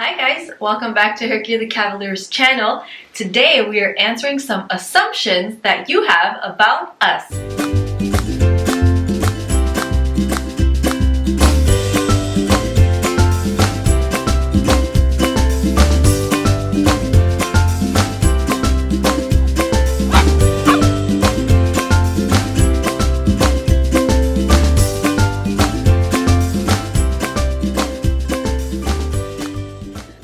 Hi guys, welcome back to Herky the Cavalier's channel. Today we are answering some assumptions that you have about us.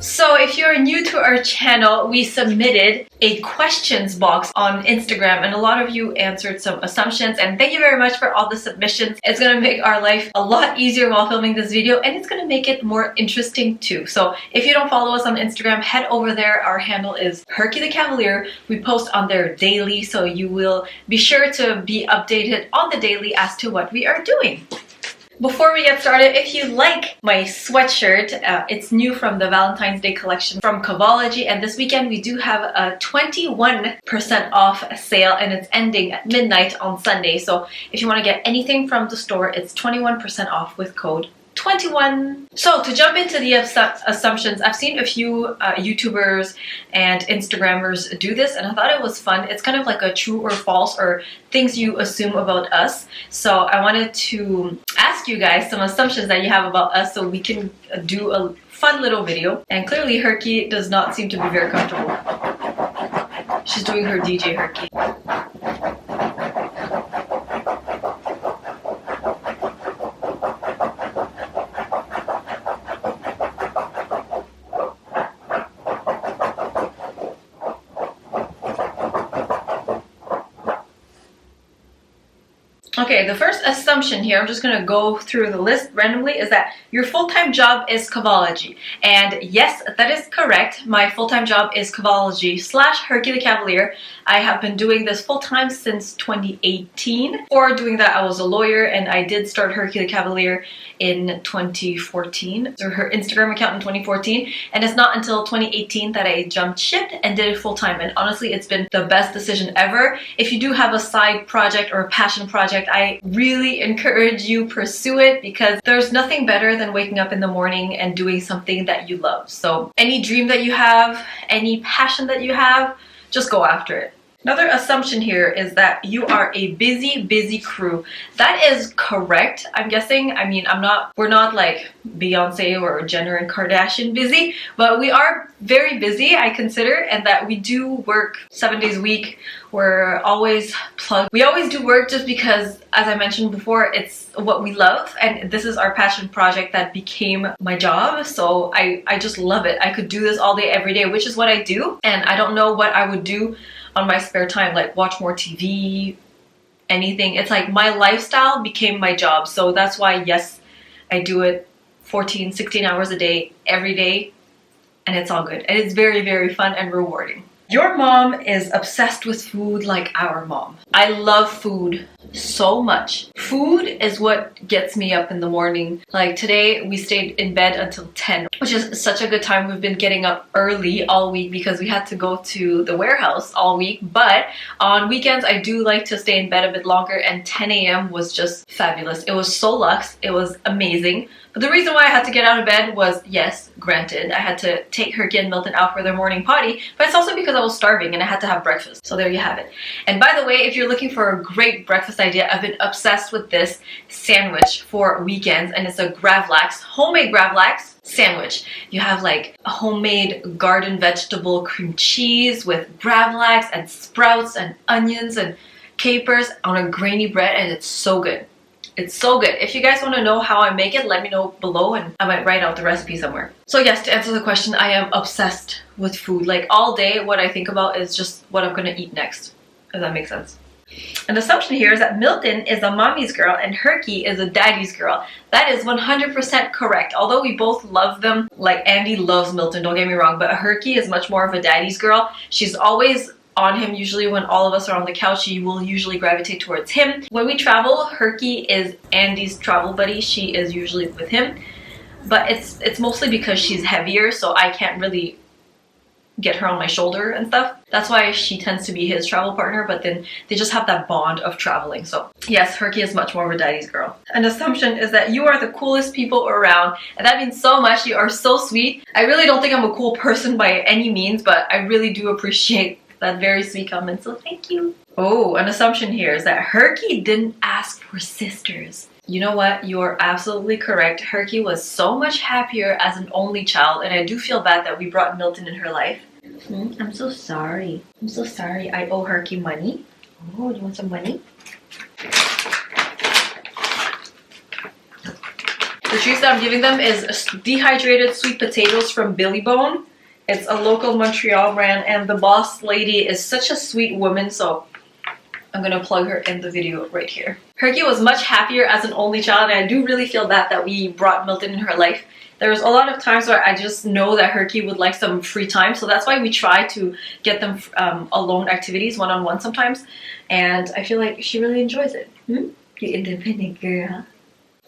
So if you're new to our channel, we submitted a questions box on Instagram and a lot of you answered some assumptions, and thank you very much for all the submissions. It's gonna make our life a lot easier while filming this video, and it's gonna make it more interesting too. So if you don't follow us on Instagram, head over there. Our handle is Herky the Cavalier. We post on there daily, so you will be sure to be updated on the daily as to what we are doing. Before we get started, if you like my sweatshirt, it's new from the Valentine's Day collection from Cavalier, and this weekend we do have a 21% off sale and it's ending at midnight on Sunday. So if you want to get anything from the store, it's 21% off with code 21. So to jump into the assumptions, I've seen a few YouTubers and Instagrammers do this and I thought it was fun. It's kind of like a true or false or things you assume about us. So I wanted to ask you guys some assumptions that you have about us so we can do a fun little video. And clearly Herky does not seem to be very comfortable. She's doing her DJ Herky. Okay, the first assumption here, I'm just going to go through the list randomly, is that your full-time job is Cavalier. And yes, that is correct. My full-time job is Cavalier / Herky the Cavalier. I have been doing this full-time since 2018. Before doing that, I was a lawyer and I did start Herky the Cavalier in 2014, or her Instagram account in 2014. And it's not until 2018 that I jumped ship and did it full-time. And honestly, it's been the best decision ever. If you do have a side project or a passion project, I really encourage you pursue it because there's nothing better than waking up in the morning and doing something that you love. So any dream that you have, any passion that you have, just go after it. Another assumption here is that you are a busy crew. That is correct, I'm guessing. I mean, we're not like Beyonce or Jenner and Kardashian busy, but we are very busy, I consider, and that we do work 7 days a week. We're always plugged. We always do work just because, as I mentioned before, it's what we love, and this is our passion project that became my job, so I just love it. I could do this all day, every day, which is what I do, and I don't know what I would do on my spare time, like watch more TV, anything. It's like my lifestyle became my job, so that's why, yes, I do it 14, 16 hours a day, every day, and it's all good. And it's very fun and rewarding. Your mom is obsessed with food like our mom. I love food so much. Food is what gets me up in the morning. Like today, we stayed in bed until 10, which is such a good time. We've been getting up early all week because we had to go to the warehouse all week. But on weekends, I do like to stay in bed a bit longer, and 10 a.m. was just fabulous. It was so luxe. It was amazing. But the reason why I had to get out of bed was, yes, granted, I had to take Herky and Milton out for their morning potty, but it's also because I was starving and I had to have breakfast. So there you have it. And by the way, if you're looking for a great breakfast idea, I've been obsessed with this sandwich for weekends, and it's a gravlax, homemade gravlax sandwich. You have like a homemade garden vegetable cream cheese with gravlax and sprouts and onions and capers on a grainy bread, and it's so good. It's so good. If you guys want to know how I make it, let me know below and I might write out the recipe somewhere. So yes, to answer the question, I am obsessed with food. Like all day, what I think about is just what I'm going to eat next, if that makes sense. An assumption here is that Milton is a mommy's girl and Herky is a daddy's girl. That is 100% correct. Although we both love them, like Andy loves Milton, don't get me wrong, but Herky is much more of a daddy's girl. She's always on him. Usually when all of us are on the couch, she will usually gravitate towards him. When we travel, Herky is Andy's travel buddy. She is usually with him, but it's mostly because she's heavier, so I can't really get her on my shoulder and stuff. That's why she tends to be his travel partner, but then they just have that bond of traveling. So yes, Herky is much more of a daddy's girl. An assumption is that you are the coolest people around, and that means so much. You are so sweet. I really don't think I'm a cool person by any means, but I really do appreciate that very sweet comment, so thank you. Oh, an assumption here is that Herky didn't ask for sisters. You know what? You are absolutely correct. Herky was so much happier as an only child, and I do feel bad that we brought Milton in her life. I'm so sorry. I'm so sorry. I owe Herky money. Oh, you want some money? The treats that I'm giving them is dehydrated sweet potatoes from Billy Bone. It's a local Montreal brand, and the boss lady is such a sweet woman, so I'm gonna plug her in the video right here. Herky was much happier as an only child, and I do really feel that we brought Milton in her life. There's a lot of times where I just know that Herky would like some free time, so that's why we try to get them alone activities, one-on-one sometimes, and I feel like she really enjoys it. You independent girl.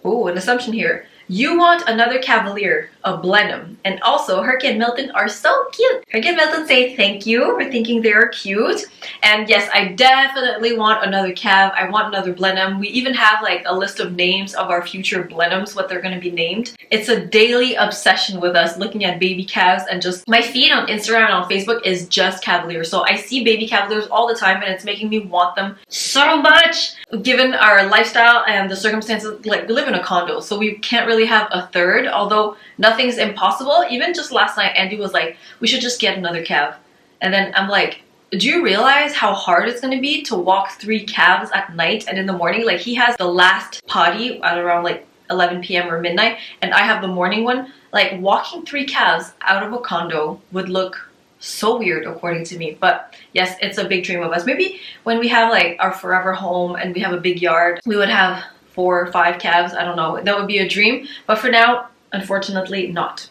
Oh, an assumption here. You want another Cavalier, a Blenheim. And also, Herky and Milton are so cute. Herky and Milton say thank you for thinking they're cute. And yes, I definitely want another Cav. I want another Blenheim. We even have like a list of names of our future Blenheims, what they're going to be named. It's a daily obsession with us looking at baby calves, and just my feed on Instagram and on Facebook is just Cavalier. So I see baby Cavaliers all the time, and it's making me want them so much. Given our lifestyle and the circumstances, like we live in a condo, so we can't really have a third, although nothing's impossible. Even just last night, Andy was like, we should just get another calf. And then I'm like, do you realize how hard it's going to be to walk 3 calves at night and in the morning? Like, he has the last potty at around like 11 p.m. or midnight, and I have the morning one. Like, walking 3 calves out of a condo would look so weird according to me. But yes, it's a big dream of us. Maybe when we have like our forever home and we have a big yard, we would have 4 or 5 calves. I don't know, that would be a dream, but for now, unfortunately not.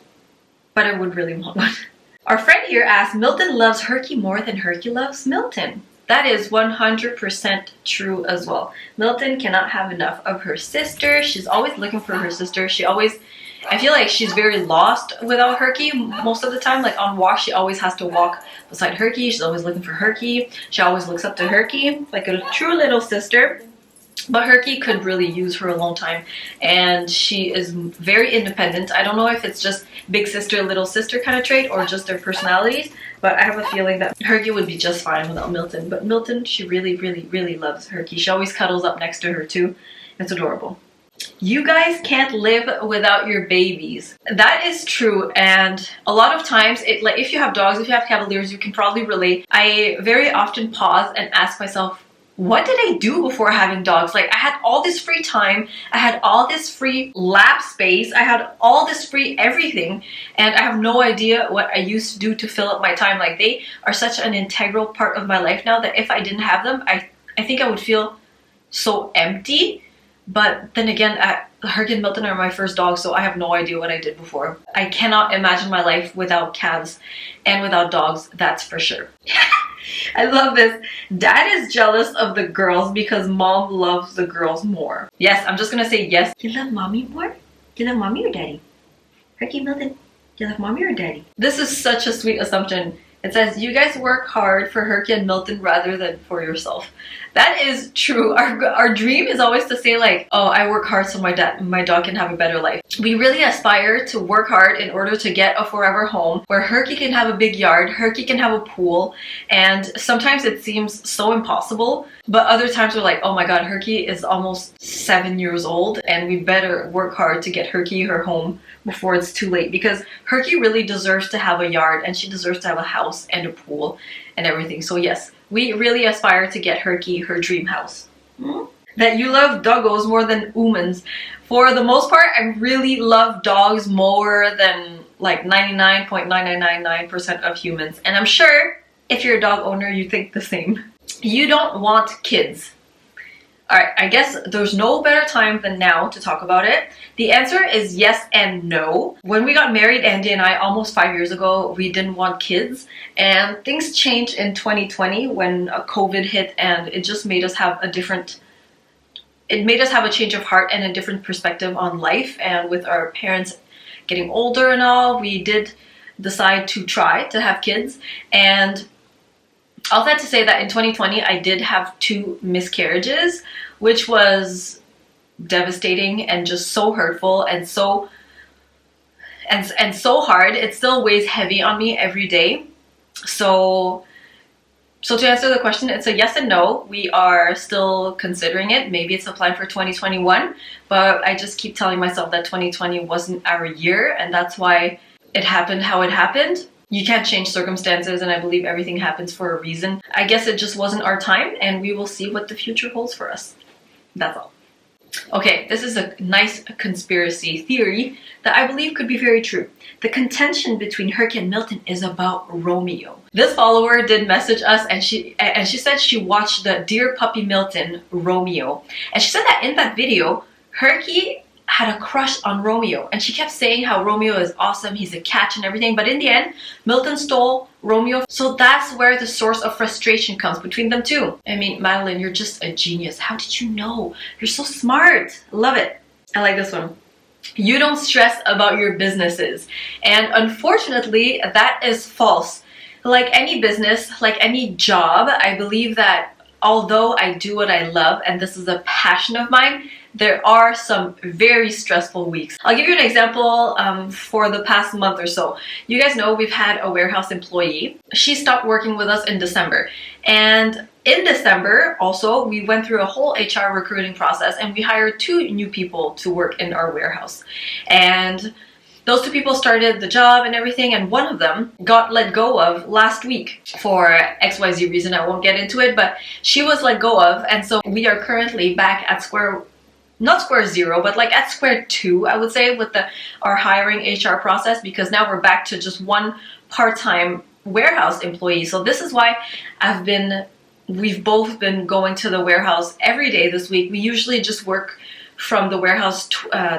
But I would really want one. Our friend here asked, Milton loves Herky more than Herky loves Milton. That is 100% true as well. Milton cannot have enough of her sister. She's always looking for her sister. I feel like she's very lost without Herky most of the time. Like on walk, she always has to walk beside Herky. She's always looking for Herky. She always looks up to Herky like a true little sister. But Herky could really use her alone time, and she is very independent. I don't know if it's just big sister, little sister kind of trait or just their personalities, but I have a feeling that Herky would be just fine without Milton. But Milton, she really, really, really loves Herky. She always cuddles up next to her too. It's adorable. You guys can't live without your babies. That is true, and a lot of times, like if you have dogs, if you have Cavaliers, you can probably relate. I very often pause and ask myself, what did I do before having dogs? Like, I had all this free time, I had all this free lap space, I had all this free everything, and I have no idea what I used to do to fill up my time. Like, they are such an integral part of my life now that if I didn't have them, I think I would feel so empty. But then again, Herky and Milton are my first dogs, so I have no idea what I did before. I cannot imagine my life without calves and without dogs, that's for sure. I love this. Dad is jealous of the girls because mom loves the girls more. Yes, I'm just gonna say yes. You love mommy more? You love mommy or daddy? Herky Milton, you love mommy or daddy? This is such a sweet assumption. It says, you guys work hard for Herky and Milton rather than for yourself. That is true. Our dream is always to say like, oh, I work hard so my dog can have a better life. We really aspire to work hard in order to get a forever home where Herky can have a big yard, Herky can have a pool, and sometimes it seems so impossible, but other times we're like, oh my god, Herky is almost 7 years old and we better work hard to get Herky her home before it's too late, because Herky really deserves to have a yard and she deserves to have a house and a pool and everything. So yes, we really aspire to get Herky her dream house. That you love doggos more than humans. For the most part, I really love dogs more than like 99.9999% of humans. And I'm sure if you're a dog owner, you think the same. You don't want kids. Alright, I guess there's no better time than now to talk about it. The answer is yes and no. When we got married, Andy and I, almost 5 years ago, we didn't want kids. And things changed in 2020 when COVID hit, and it just made us have a change of heart and a different perspective on life. And with our parents getting older and all, we did decide to try to have kids. And all that to say that in 2020 I did have 2 miscarriages, which was devastating and just so hurtful and so hard. It still weighs heavy on me every day. So to answer the question, it's a yes and no. We are still considering it. Maybe it's a plan for 2021, but I just keep telling myself that 2020 wasn't our year, and that's why it happened how it happened. You can't change circumstances, and I believe everything happens for a reason. I guess it just wasn't our time, and we will see what the future holds for us. That's all. Okay, this is a nice conspiracy theory that I believe could be very true. The contention between Herky and Milton is about Romeo. This follower did message us, and she said she watched the Dear Puppy Milton Romeo, and she said that in that video Herky had a crush on Romeo, and she kept saying how Romeo is awesome, he's a catch and everything, but in the end Milton stole Romeo. So that's where the source of frustration comes between them two. I mean, Madeline, you're just a genius. How did you know? You're so smart. Love it. I like this one. You don't stress about your businesses. And unfortunately, that is false. Like any business, like any job, I believe that although I do what I love and this is a passion of mine, there are some very stressful weeks. I'll give you an example for the past month or so. You guys know we've had a warehouse employee. She stopped working with us in December. And in December, also, we went through a whole HR recruiting process and we hired 2 new people to work in our warehouse. And those 2 people started the job and everything, and one of them got let go of last week for XYZ reason. I won't get into it, but she was let go of, and so we are currently back at not square zero, but like at square 2, I would say, with our hiring HR process, because now we're back to just 1 part-time warehouse employee. So this is why we've both been going to the warehouse every day this week. We usually just work from the warehouse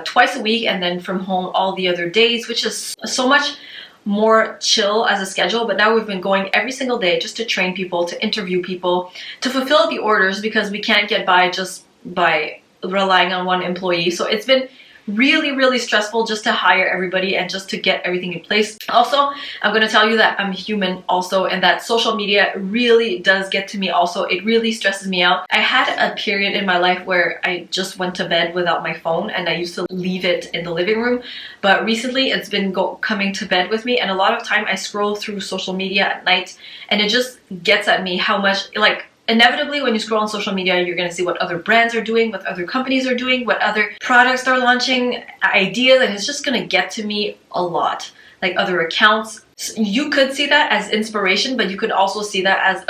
twice a week and then from home all the other days, which is so much more chill as a schedule. But now we've been going every single day just to train people, to interview people, to fulfill the orders, because we can't get by just by relying on 1 employee. So it's been really, really stressful just to hire everybody and just to get everything in place. Also, I'm going to tell you that I'm human also, and that social media really does get to me also. It really stresses me out. I had a period in my life where I just went to bed without my phone, and I used to leave it in the living room, but recently it's been coming to bed with me, and a lot of time I scroll through social media at night, and it just gets at me how much, like, inevitably, when you scroll on social media, you're going to see what other brands are doing, what other companies are doing, what other products they're launching, ideas, and it's just going to get to me a lot. Like other accounts. You could see that as inspiration, but you could also see that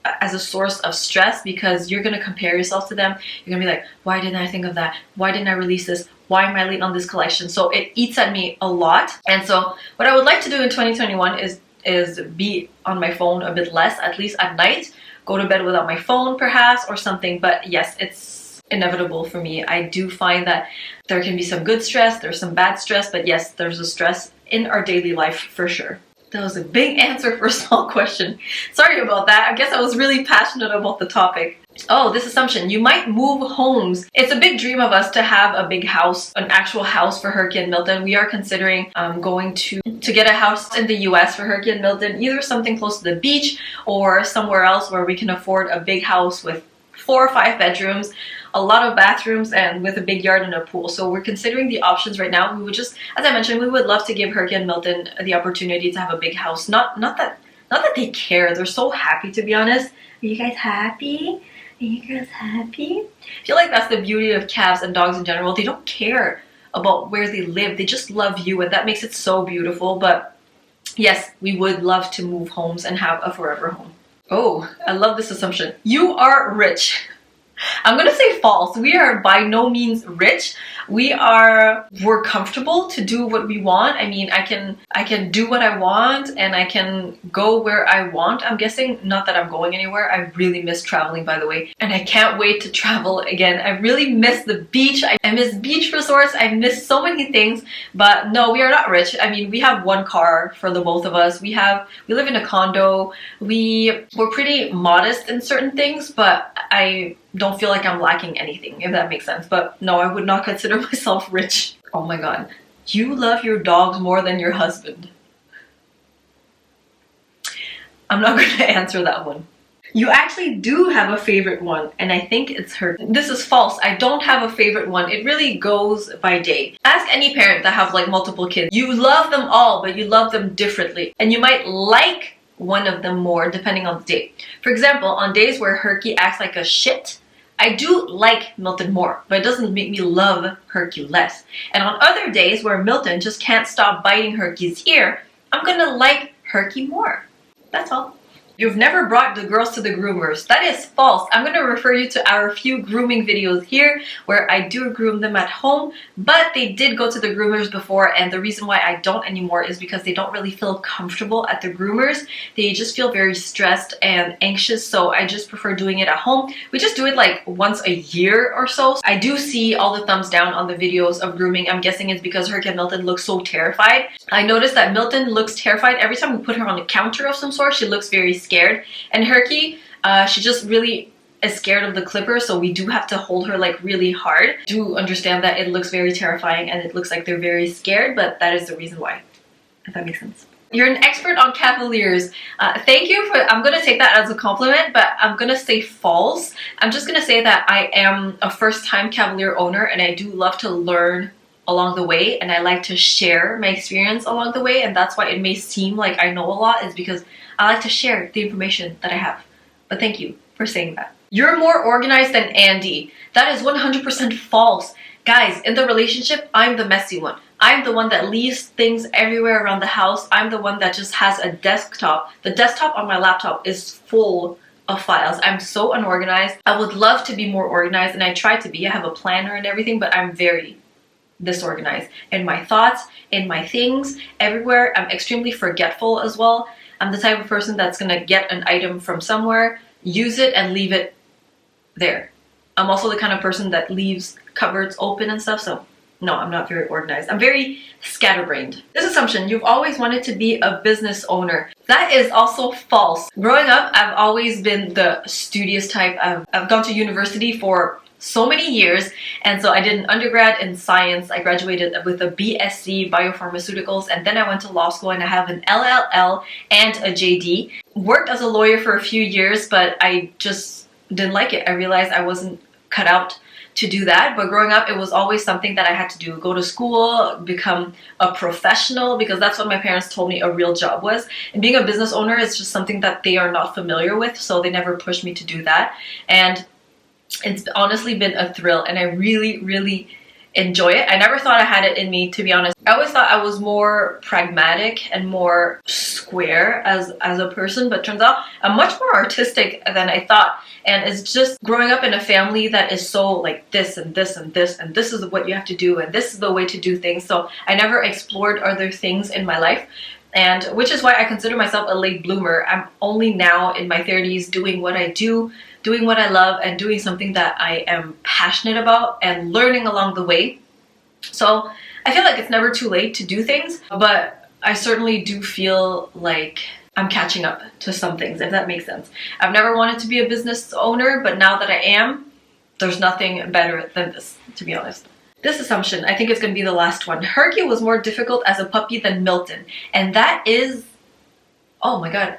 as a source of stress, because you're going to compare yourself to them. You're going to be like, why didn't I think of that? Why didn't I release this? Why am I late on this collection? So it eats at me a lot. And so what I would like to do in 2021 is be on my phone a bit less, at least at night. Go to bed without my phone perhaps, or something. But yes, it's inevitable for me. I do find that there can be some good stress, there's some bad stress, but yes, there's a stress in our daily life for sure. That was a big answer for a small question. Sorry about that. I guess I was really passionate about the topic. Oh, this assumption. You might move homes. It's a big dream of us to have a big house, an actual house for Herky and Milton. We are considering going to get a house in the US for Herky and Milton, either something close to the beach or somewhere else where we can afford a big house with 4 or 5 bedrooms, a lot of bathrooms, and with a big yard and a pool. So we're considering the options right now. We would just, as I mentioned, we would love to give Herky and Milton the opportunity to have a big house. Not that they care. They're so happy, to be honest. Are you guys happy? Are you girls happy? I feel like that's the beauty of cats and dogs in general. They don't care about where they live. They just love you, and that makes it so beautiful. But yes, we would love to move homes and have a forever home. Oh, I love this assumption. You are rich. I'm gonna say false. We are by no means rich. We're comfortable to do what we want. I mean, I can do what I want and I can go where I want. I'm guessing not that I'm going anywhere. I really miss traveling, by the way, and I can't wait to travel again. I really miss the beach. I miss beach resorts. I miss so many things. But no, we are not rich. I mean, we have 1 car for the both of us. We live in a condo. We're pretty modest in certain things, but I don't feel like I'm lacking anything, if that makes sense. But no, I would not consider myself rich. Oh my god. You love your dogs more than your husband. I'm not going to answer that one. You actually do have a favorite one, and I think it's her. This is false. I don't have a favorite one. It really goes by day. Ask any parent that have like multiple kids. You love them all, but you love them differently. And you might like one of them more depending on the day. For example, on days where Herky acts like a shit, I do like Milton more, but it doesn't make me love Herky less. And on other days where Milton just can't stop biting Herky's ear, I'm gonna like Herky more. That's all. You've never brought the girls to the groomers. That is false. I'm going to refer you to our few grooming videos here where I do groom them at home, but they did go to the groomers before, and the reason why I don't anymore is because they don't really feel comfortable at the groomers. They just feel very stressed and anxious, so I just prefer doing it at home. We just do it like once a year or so. I do see all the thumbs down on the videos of grooming. I'm guessing it's because Herky and Milton look so terrified. I noticed that Milton looks terrified every time we put her on a counter of some sort. She looks very scared. And Herky, she just really is scared of the clipper, so we do have to hold her like really hard. Do understand that it looks very terrifying and it looks like they're very scared, but that is the reason why, if that makes sense. You're an expert on Cavaliers. Thank you for, I'm gonna take that as a compliment, but I'm gonna say false. I'm just gonna say that I am a first-time Cavalier owner and I do love to learn along the way, and I like to share my experience along the way, and that's why it may seem like I know a lot, is because I like to share the information that I have. But thank you for saying that. You're more organized than Andy. That is 100% false. Guys, in the relationship, I'm the messy one. I'm the one that leaves things everywhere around the house. I'm the one that just has a desktop. The desktop on my laptop is full of files. I'm so unorganized. I would love to be more organized, and I try to be. I have a planner and everything, but I'm very disorganized in my thoughts, in my things, everywhere. I'm extremely forgetful as well. I'm the type of person that's gonna get an item from somewhere, use it, and leave it there. I'm also the kind of person that leaves cupboards open and stuff, so no, I'm not very organized. I'm very scatterbrained. This assumption, you've always wanted to be a business owner. That is also false. Growing up, I've always been the studious type. I've gone to university for so many years, and so I did an undergrad in science. I graduated with a BSc biopharmaceuticals, and then I went to law school and I have an LLL and a JD. Worked as a lawyer for a few years, but I just didn't like it. I realized I wasn't cut out to do that. But growing up, it was always something that I had to do. Go to school, become a professional, because that's what my parents told me a real job was. And being a business owner is just something that they are not familiar with, so they never pushed me to do that. And it's honestly been a thrill, and I really enjoy it. I never thought I had it in me, to be honest. I always thought I was more pragmatic and more square as a person, but turns out I'm much more artistic than I thought. And it's just growing up in a family that is so like this and this and this, and this is what you have to do, and this is the way to do things. So I never explored other things in my life, and which is why I consider myself a late bloomer. I'm only now in my 30s doing what I do, doing what I love, and doing something that I am passionate about and learning along the way. So I feel like it's never too late to do things, but I certainly do feel like I'm catching up to some things, if that makes sense. I've never wanted to be a business owner, but now that I am, there's nothing better than this, to be honest. This assumption, I think it's going to be the last one. Herky was more difficult as a puppy than Milton, and that is, oh my god,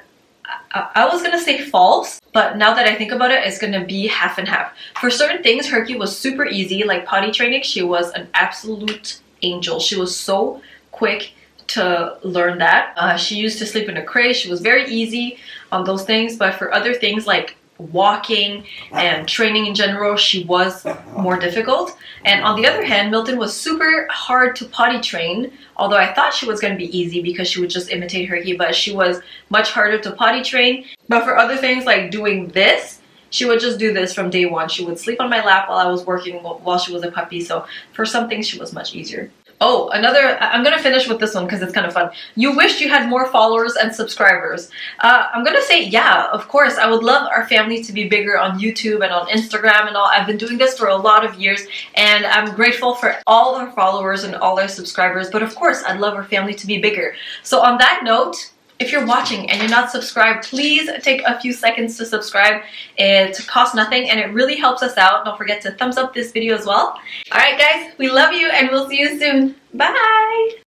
I was gonna say false, but now that I think about it, it's gonna be half and half. For certain things, Herky was super easy, like potty training. She was an absolute angel. She was so quick to learn that. She used to sleep in a crate. She was very easy on those things, but for other things like walking and training in general, she was more difficult. And on the other hand, Milton was super hard to potty train, although I thought she was going to be easy because she would just imitate Herky, but she was much harder to potty train. But for other things like doing this, she would just do this from day one. She would sleep on my lap while I was working while she was a puppy, so for some things she was much easier. Oh, I'm gonna finish with this one because it's kind of fun. You wished you had more followers and subscribers. I'm gonna say, yeah, of course. I would love our family to be bigger on YouTube and on Instagram and all. I've been doing this for a lot of years, and I'm grateful for all our followers and all our subscribers. But of course, I'd love our family to be bigger. So on that note, if you're watching and you're not subscribed, please take a few seconds to subscribe. It costs nothing and it really helps us out. Don't forget to thumbs up this video as well. Alright guys, we love you and we'll see you soon. Bye!